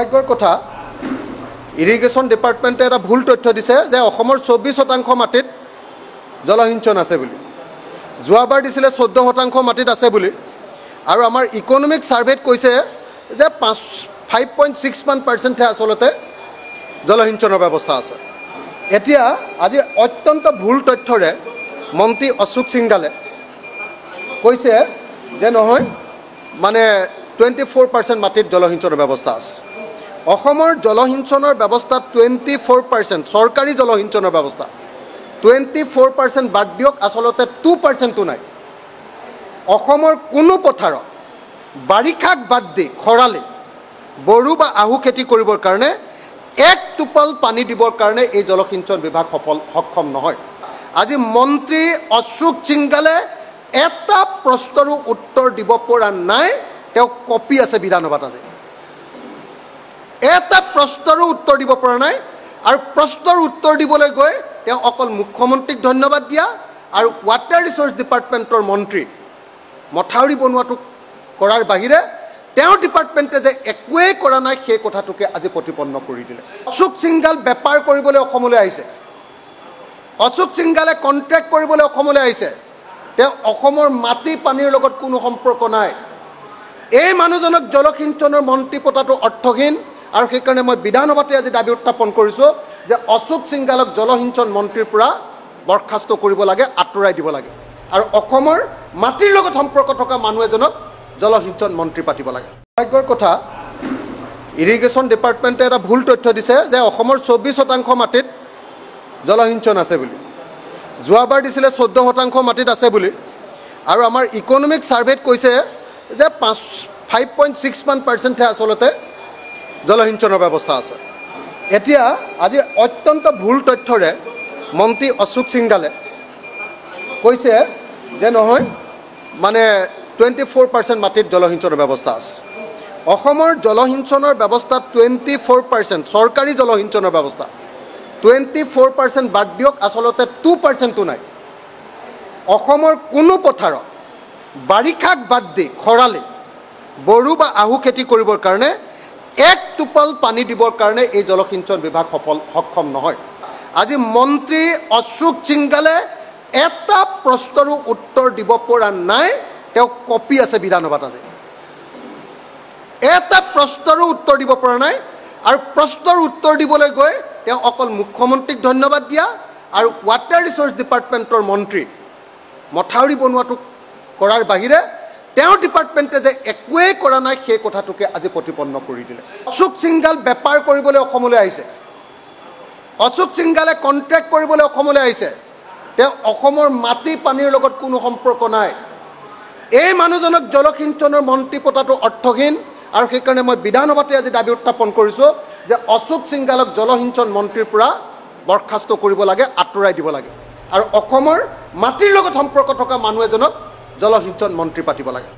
ভাগ্যৰ কথা ইৰিগেশ্যন ডিপাৰ্টমেণ্টে এটা ভুল তথ্য দিছে যে অসমৰ 24% মাটিত জলসিঞ্চন আছে বুলি। যোৱাবাৰ দিছিলে 14% মাটিত আছে বুলি। আৰু আমাৰ ইকনমিক সাৰ্ভেত কৈছে যে 5.6% আচলতে জলসিঞ্চনৰ ব্যৱস্থা আছে। এতিয়া আজি অত্যন্ত ভুল তথ্যৰে মন্ত্ৰী অশোক সিংগালে কৈছে যে নহয় মানে 24% মাটিত জলসিঞ্চনৰ ব্যৱস্থা আছে। অসমৰ জলসিঞ্চনৰ ব্যৱস্থা 24% চৰকাৰী জলসিঞ্চনৰ ব্যৱস্থা 24% বাদ দিয়ক, আচলতে 2%ও নাই। অসমৰ কোনো পথাৰত বাৰিষাক বাদ দি খৰালি বড়ো বা আহু খেতি কৰিবৰ কাৰণে এক টোপাল পানী দিবৰ কাৰণে এই জলসিঞ্চন বিভাগ সক্ষম নহয়। আজি মন্ত্ৰী অশোক সিংগালে এটা প্ৰশ্নৰো উত্তৰ দিব পৰা নাই। তেওঁ কপি আছে বিধানসভাত। আজি এটা প্ৰশ্নৰো উত্তৰ দিব পৰা নাই। আৰু প্ৰশ্নৰ উত্তৰ দিবলৈ গৈ তেওঁ অকল মুখ্যমন্ত্ৰীক ধন্যবাদ দিয়া আৰু ৱাটাৰ ৰিচোৰ্চ ডিপাৰ্টমেণ্টৰ মন্ত্ৰী মথাউৰি বনোৱাটো কৰাৰ বাহিৰে তেওঁৰ ডিপাৰ্টমেণ্টে যে একোৱেই কৰা নাই সেই কথাটোকে আজি প্ৰতিপন্ন কৰি দিলে। অশোক সিংগাল বেপাৰ কৰিবলৈ অসমলৈ আহিছে। অশোক সিংগালে কণ্ট্ৰেক্ট কৰিবলৈ অসমলৈ আহিছে। তেওঁ অসমৰ মাটি পানীৰ লগত কোনো সম্পৰ্ক নাই। এই মানুহজনক জলসিঞ্চনৰ মন্ত্ৰী পতাটো অৰ্থহীন। আৰু সেইকাৰণে মই বিধানসভাতে আজি দাবী উত্থাপন কৰিছোঁ যে অশোক সিংগালক জলসিঞ্চন মন্ত্ৰীৰ পৰা বৰখাস্ত কৰিব লাগে, আঁতৰাই দিব লাগে। আৰু অসমৰ মাটিৰ লগত সম্পৰ্ক থকা মানুহ এজনক জলসিঞ্চন মন্ত্ৰী পাতিব লাগে। ভাগ্যৰ কথা ইৰিগেশ্যন ডিপাৰ্টমেণ্টে এটা ভুল তথ্য দিছে যে অসমৰ 24% মাটিত জলসিঞ্চন আছে বুলি। যোৱাবাৰ দিছিলে 14% মাটিত আছে বুলি। আৰু আমাৰ ইকনমিক সাৰ্ভেত কৈছে যে 5.6% আচলতে জলসিঞ্চনৰ ব্যৱস্থা আছে। এতিয়া আজি অত্যন্ত ভুল তথ্যৰে মন্ত্ৰী অশোক সিংগালে কৈছে যে নহয় মানে 24% মাটিত জলসিঞ্চনৰ ব্যৱস্থা আছে। অসমৰ জলসিঞ্চনৰ ব্যৱস্থা 24% চৰকাৰী জলসিঞ্চনৰ ব্যৱস্থা 24% বাদ দিয়ক, আচলতে 2%ও নাই। অসমৰ কোনো পথাৰত বাৰিষাক বাদ দি খৰালি বড়ো বা আহু খেতি কৰিবৰ কাৰণে এক টোপাল পানী দিবৰ কাৰণে এই জলসিঞ্চন বিভাগ সক্ষম নহয়। আজি মন্ত্ৰী অশোক সিংগালে এটা প্ৰশ্নৰো উত্তৰ দিব পৰা নাই। তেওঁ কপি আছে বিধানসভাত। আজি এটা প্ৰশ্নৰো উত্তৰ দিব পৰা নাই। আৰু প্ৰশ্নৰ উত্তৰ দিবলৈ গৈ তেওঁ অকল মুখ্যমন্ত্ৰীক ধন্যবাদ দিয়া আৰু ৱাটাৰ ৰিচোৰ্চ ডিপাৰ্টমেণ্টৰ মন্ত্ৰী মথাউৰি বনোৱাটো কৰাৰ বাহিৰে তেওঁৰ ডিপাৰ্টমেণ্টে যে একোৱেই কৰা নাই সেই কথাটোকে আজি প্ৰতিপন্ন কৰি দিলে। অশোক সিংগাল বেপাৰ কৰিবলৈ অসমলৈ আহিছে। অশোক সিংগালে কণ্ট্ৰেক্ট কৰিবলৈ অসমলৈ আহিছে। তেওঁ অসমৰ মাটি পানীৰ লগত কোনো সম্পৰ্ক নাই। এই মানুহজনক জলসিঞ্চনৰ মন্ত্ৰী পতাটো অৰ্থহীন। আৰু সেইকাৰণে মই বিধানসভাতে আজি দাবী উত্থাপন কৰিছোঁ যে অশোক সিংগালক জলসিঞ্চন মন্ত্ৰীৰ পৰা বৰখাস্ত কৰিব লাগে, আঁতৰাই দিব লাগে। আৰু অসমৰ মাটিৰ লগত সম্পৰ্ক থকা মানুহ এজনক জলসিঞ্চন মন্ত্ৰী পাতিব লাগে।